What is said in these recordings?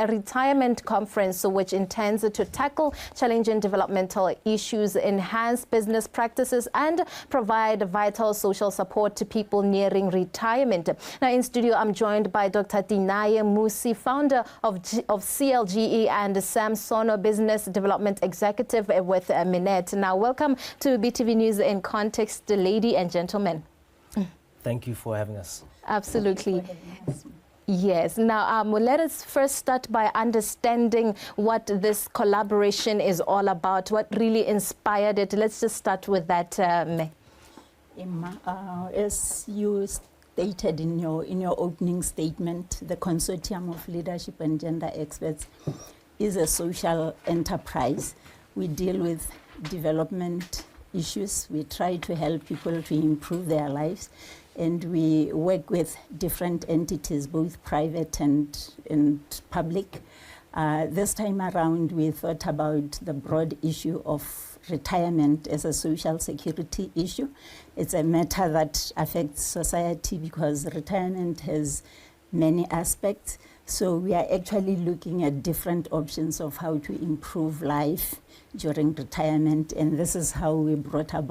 a retirement conference which intends to tackle challenging developmental issues, enhance business practices, and provide vital social support to people nearing retirement. Now, in studio, I'm joined by Dr. Tinaye Mmusi, founder of CLGE, and Sam Sono, business development executive with Minet. Now, welcome to BTV News in Context, ladies and gentlemen. Thank you for having us. Absolutely. Yes. Now, let us first start by understanding what this collaboration is all about, what really inspired it. Let's just start with that, Me. As you stated in your opening statement, the Consortium of Leadership and Gender Experts is a social enterprise. We deal with development issues. We try to help people to improve their lives. And we work with different entities, both private and public. This time around, we thought about the broad issue of retirement as a social security issue. It's a matter that affects society because retirement has many aspects. So we are actually looking at different options of how to improve life during retirement. And this is how we brought on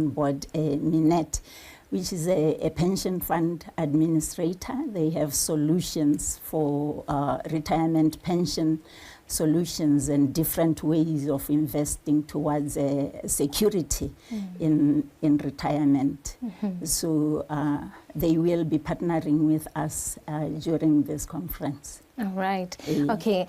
board Minet, which is a pension fund administrator. They have solutions for retirement pension solutions and different ways of investing towards security in retirement. So they will be partnering with us during this conference. All right. Okay.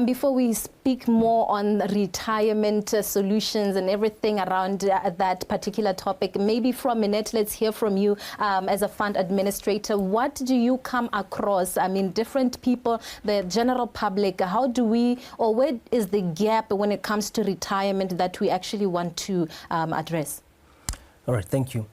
Before we speak more on retirement solutions and everything around that particular topic, maybe from Minet, let's hear from you as a fund administrator. What do you come across? I mean, different people, the general public, how do we, or where is the gap when it comes to retirement that we actually want to address? All right. Thank you.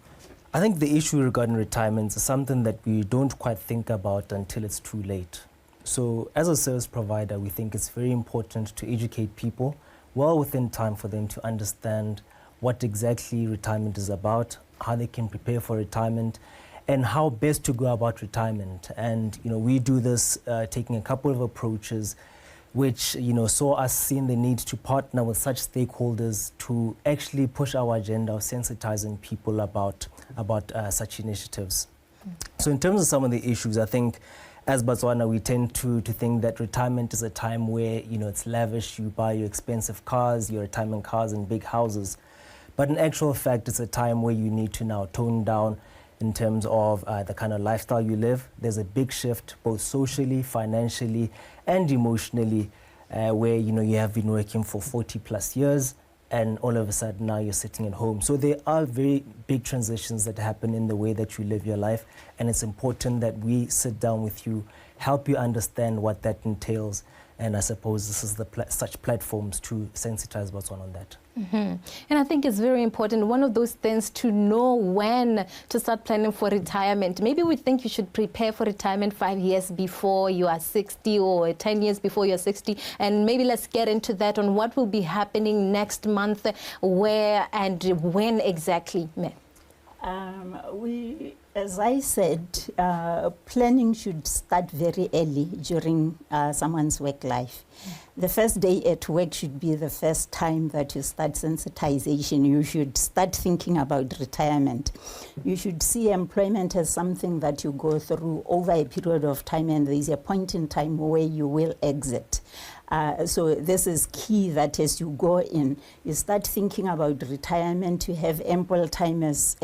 I think the issue regarding retirement is something that we don't quite think about until it's too late. So as a service provider, we think it's very important to educate people well within time for them to understand what exactly retirement is about, how they can prepare for retirement, and how best to go about retirement. And, we do this taking a couple of approaches which, saw us seeing the need to partner with such stakeholders to actually push our agenda of sensitizing people about such initiatives. So in terms of some of the issues, I think as Botswana, we tend to think that retirement is a time where, it's lavish, you buy your expensive cars, your retirement cars and big houses. But in actual fact, it's a time where you need to now tone down in terms of the kind of lifestyle you live. There's a big shift, both socially, financially, and emotionally, where, you have been working for 40 plus years, and all of a sudden now you're sitting at home. So there are very big transitions that happen in the way that you live your life, and it's important that we sit down with you, help you understand what that entails, and I suppose this is such platforms to sensitize Botswana on that. And I think it's very important, one of those things, to know when to start planning for retirement. Maybe we think you should prepare for retirement 5 years before you are 60 or 10 years before you're 60. And maybe let's get into that on what will be happening next month, where and when exactly. As I said, planning should start very early during someone's work life. The first day at work should be the first time that you start sensitization. You should start thinking about retirement. You should see employment as something that you go through over a period of time, and there is a point in time where you will exit. So this is key, that as you go in, you start thinking about retirement. You have ample time, as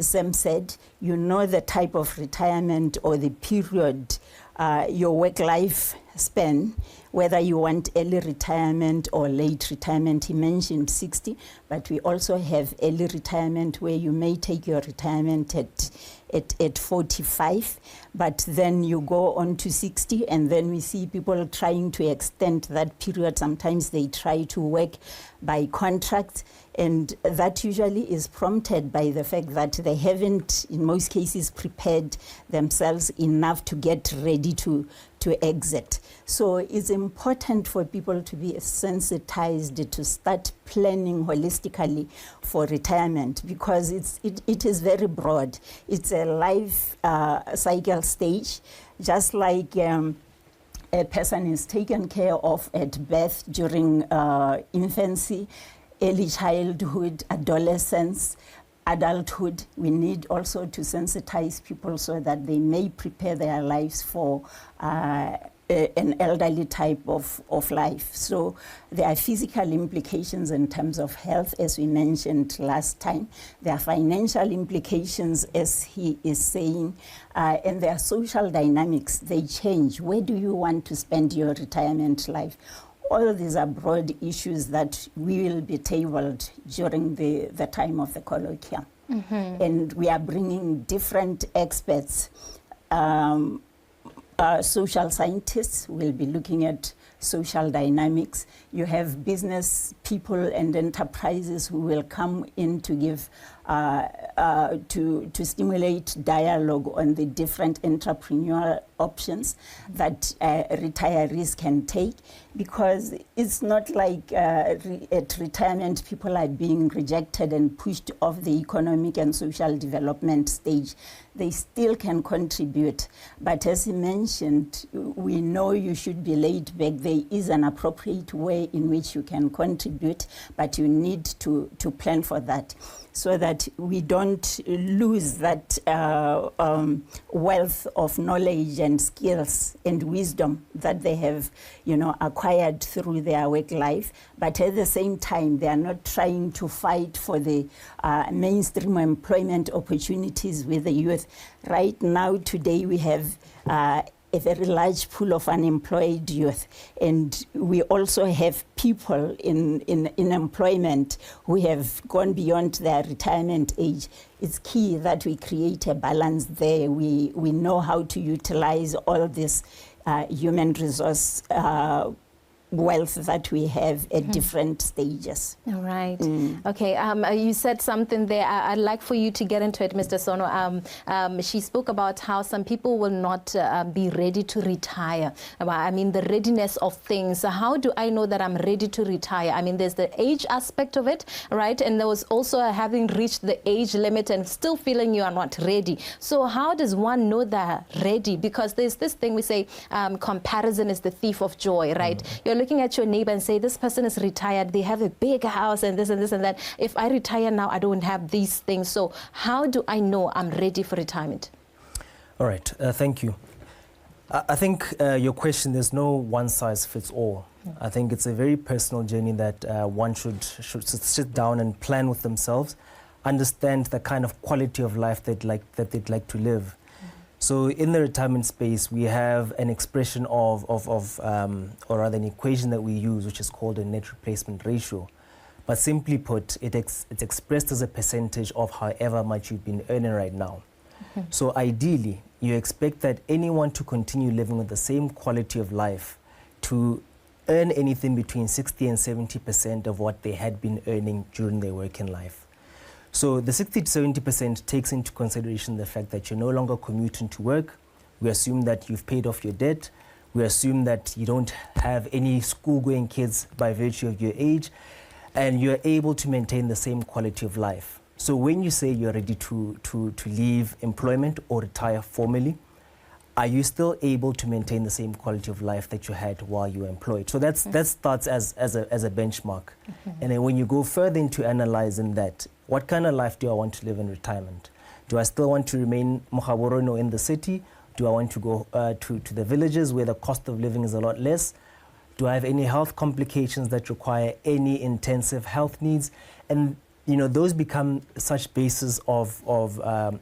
Sam said, you know the type of retirement or the period, your work life span, whether you want early retirement or late retirement. He mentioned 60, but we also have early retirement where you may take your retirement at 45, but then you go on to 60, and then we see people trying to extend that period. Sometimes they try to work by contract, and that usually is prompted by the fact that they haven't, in most cases, prepared themselves enough to get ready to exit. So it's important for people to be sensitized to start planning holistically for retirement, because it is very broad. It's a life cycle stage, just like a person is taken care of at birth, during infancy, early childhood, adolescence, adulthood. We need also to sensitize people so that they may prepare their lives for an elderly type of life. So there are physical implications in terms of health, as we mentioned last time. There are financial implications, as he is saying, and there are social dynamics. They change. Where do you want to spend your retirement life? All of these are broad issues that we will be tabled during the time of the colloquium. And we are bringing different experts. Social scientists will be looking at social dynamics. You have business people and enterprises who will come in to give to stimulate dialogue on the different entrepreneurial options that retirees can take, because it's not like at retirement people are being rejected and pushed off the economic and social development stage. They still can contribute, but as he mentioned, we know you should be laid back. There is an appropriate way in which you can contribute, but you need to plan for that, so that we don't lose that wealth of knowledge and skills and wisdom that they have, acquired through their work life. But at the same time, they are not trying to fight for the mainstream employment opportunities with the youth. Right now, today, we have a very large pool of unemployed youth, and we also have people in employment who have gone beyond their retirement age. It's key that we create a balance there. We know how to utilize all this human resource wealth that we have at different stages. All right. Okay. You said something there. I'd like for you to get into it, Mr. Sono. She spoke about how some people will not be ready to retire. I mean, the readiness of things. How do I know that I'm ready to retire? I mean, there's the age aspect of it, right? And there was also having reached the age limit and still feeling you are not ready. So how does one know they're ready? Because there's this thing we say, comparison is the thief of joy, right? You're looking at your neighbor and say, this person is retired, they have a big house and this and this and that. If I retire now, I don't have these things. So how do I know I'm ready for retirement? All right, thank you. I think your question, there's no one size fits all. I think it's a very personal journey that one should sit down and plan with themselves, understand the kind of quality of life that they'd like to live. So in the retirement space, we have an expression or rather an equation that we use, which is called a net replacement ratio. But simply put, it's expressed as a percentage of however much you've been earning right now. So ideally, you expect that anyone to continue living with the same quality of life to earn anything between 60 and 70% of what they had been earning during their working life. So the 60 to 70% takes into consideration the fact that you're no longer commuting to work. We assume that you've paid off your debt. We assume that you don't have any school-going kids by virtue of your age, and you're able to maintain the same quality of life. So when you say you're ready to leave employment or retire formally, are you still able to maintain the same quality of life that you had while you were employed? So that starts as a benchmark. And then when you go further into analyzing that, what kind of life do I want to live in retirement? Do I still want to remain Mokhaborono in the city? Do I want to go to the villages where the cost of living is a lot less? Do I have any health complications that require any intensive health needs? And those become such bases of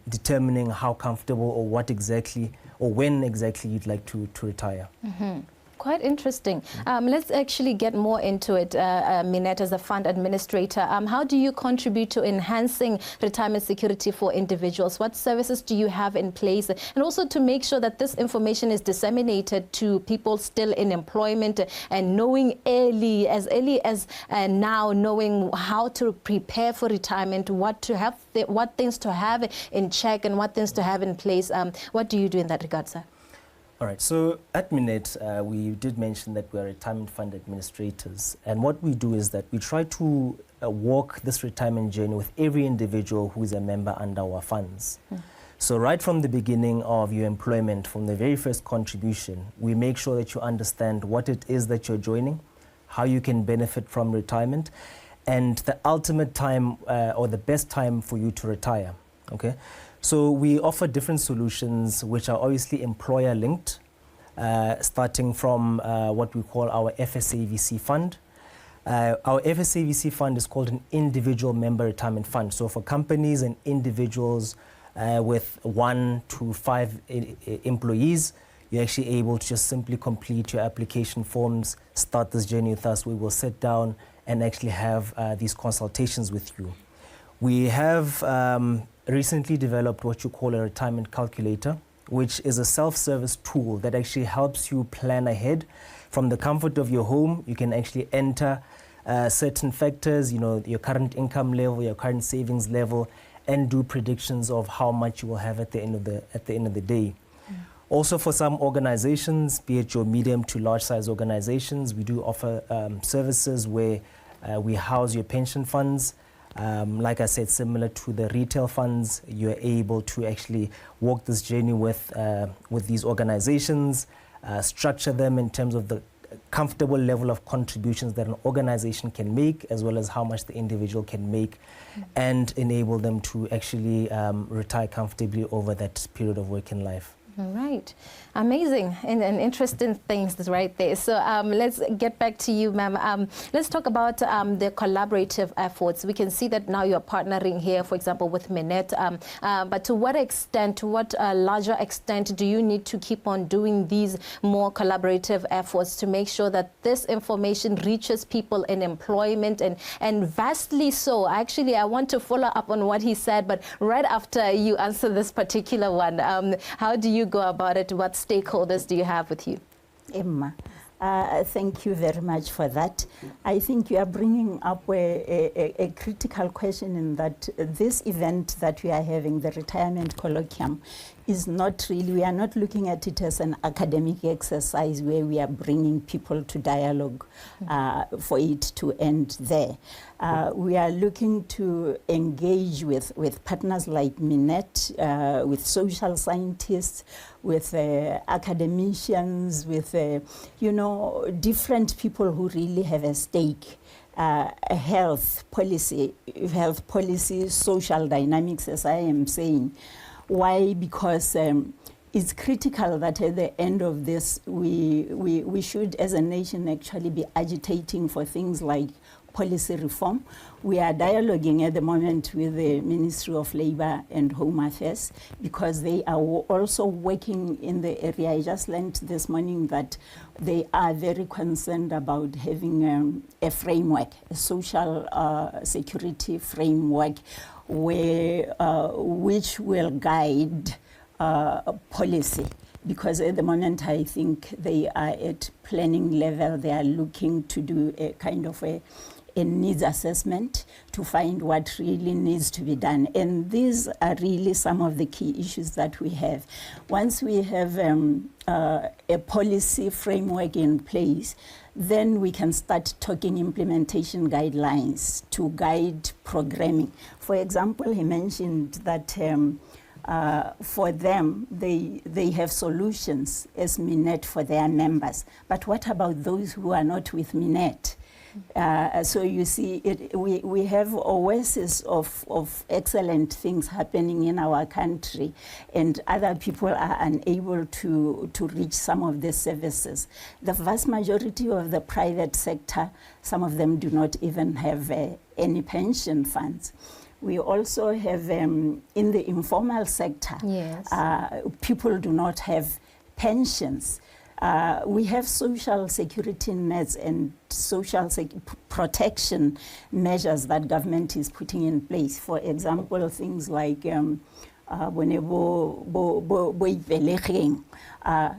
determining how comfortable or what exactly or when exactly you'd like to retire. Quite interesting. Let's actually get more into it, Minet, as a fund administrator. How do you contribute to enhancing retirement security for individuals? What services do you have in place? And also to make sure that this information is disseminated to people still in employment and knowing early as now, knowing how to prepare for retirement, what things to have in check and what things to have in place. What do you do in that regard, sir? All right, so at Minet, we did mention that we're retirement fund administrators. And what we do is that we try to walk this retirement journey with every individual who is a member under our funds. So right from the beginning of your employment, from the very first contribution, we make sure that you understand what it is that you're joining, how you can benefit from retirement, and the ultimate time or the best time for you to retire. Okay, so we offer different solutions which are obviously employer linked, starting from what we call our FSAVC fund. Our FSAVC fund is called an individual member retirement fund. So for companies and individuals with 1 to 5 employees, you're actually able to just simply complete your application forms, start this journey with us. We will sit down and actually have these consultations with you. We have recently developed what you call a retirement calculator, which is a self-service tool that actually helps you plan ahead. From the comfort of your home, you can actually enter certain factors, your current income level, your current savings level, and do predictions of how much you will have at the end of the day. Also, for some organizations, be it your medium to large size organizations, we do offer services where we house your pension funds. Like I said, similar to the retail funds, you're able to actually walk this journey with these organizations, structure them in terms of the comfortable level of contributions that an organization can make, as well as how much the individual can make, and enable them to actually retire comfortably over that period of working life. All right. Amazing and interesting things right there. So let's get back to you, ma'am. Let's talk about the collaborative efforts. We can see that now you're partnering here, for example, with Minet. But to what extent, to what larger extent do you need to keep on doing these more collaborative efforts to make sure that this information reaches people in employment and vastly so? Actually, I want to follow up on what he said, but right after you answer this particular one, how do you go about it? What stakeholders do you have with you? Emma, thank you very much for that. I think you are bringing up a critical question in that this event that we are having, the retirement colloquium, is not really, we are not looking at it as an academic exercise where we are bringing people to dialogue for it to end there. We are looking to engage with partners like Minet, with social scientists, with academicians, with, different people who really have a stake. Health policy, social dynamics, as I am saying. Why? Because it's critical that at the end of this, we should, as a nation, actually be agitating for things like policy reform. We are dialoguing at the moment with the Ministry of Labour and Home Affairs because they are also working in the area. I just learned this morning that they are very concerned about having a framework, a social security framework, where which will guide policy. Because at the moment, I think they are at planning level. They are looking to do a kind of a needs assessment to find what really needs to be done. And these are really some of the key issues that we have. Once we have a policy framework in place, then we can start talking implementation guidelines to guide programming. For example, he mentioned that for them, they have solutions as Minet for their members. But what about those who are not with Minet? So you see, we have oasis of excellent things happening in our country, and other people are unable to reach some of these services. The vast majority of the private sector, some of them do not even have any pension funds. We also have, in the informal sector, yes. People do not have pensions. We have social security nets and social protection measures that government is putting in place. For example, things like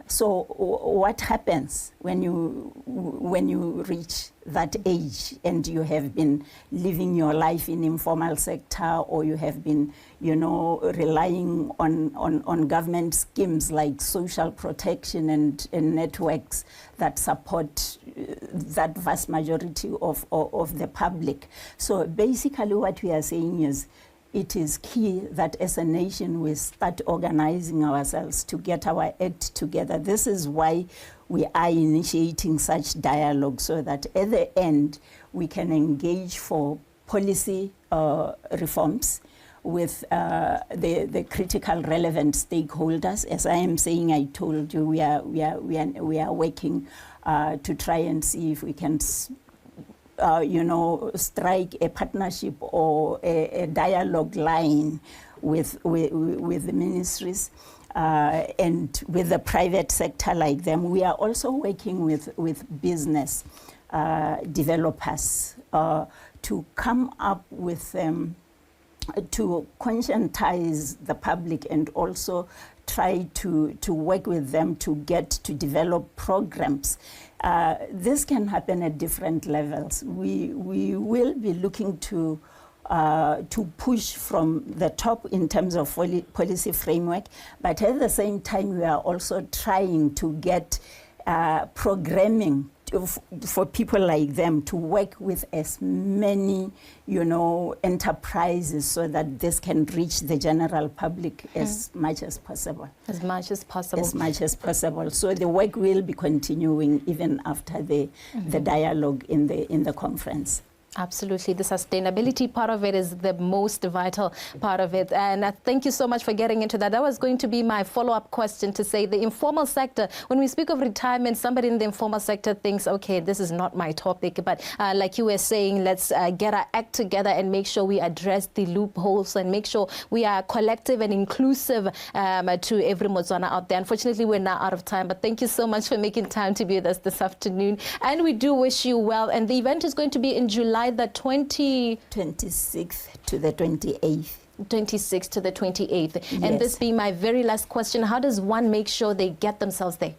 so what happens when you reach that age and you have been living your life in informal sector, or you have been, relying on government schemes like social protection and networks that support that vast majority of the public. So basically what we are saying is, it is key that as a nation we start organizing ourselves to get our act together. This is why we are initiating such dialogue, so that at the end we can engage for policy reforms with the critical relevant stakeholders. As I am saying, I told you, we are working to try and see if we can strike a partnership or a dialogue line with the ministries and with the private sector like them. We are also working with business developers to come up with to conscientize the public and also try to work with them to develop programs. This can happen at different levels. We will be looking to push from the top in terms of policy framework, but at the same time we are also trying to get programming for people like them to work with as many, enterprises, so that this can reach the general public as much as possible. As much as possible. As much as possible. So the work will be continuing even after the dialogue in the conference. Absolutely. The sustainability part of it is the most vital part of it. And thank you so much for getting into that. That was going to be my follow-up question, to say the informal sector. When we speak of retirement, somebody in the informal sector thinks, okay, this is not my topic. But like you were saying, let's get our act together and make sure we address the loopholes and make sure we are collective and inclusive to every Motswana out there. Unfortunately, we're now out of time. But thank you so much for making time to be with us this afternoon. And we do wish you well. And the event is going to be in July the 26th to the 28th. 26th to the 28th. Yes. And this being my very last question, how does one make sure they get themselves there?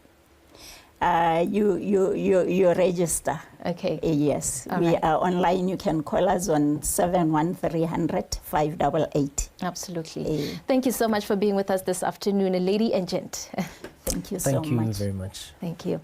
You register. Okay. Yes. All we right. are online. You can call us on 71300 588. Absolutely. Thank you so much for being with us this afternoon, lady and gent. Thank you so much. Thank you very much. Thank you.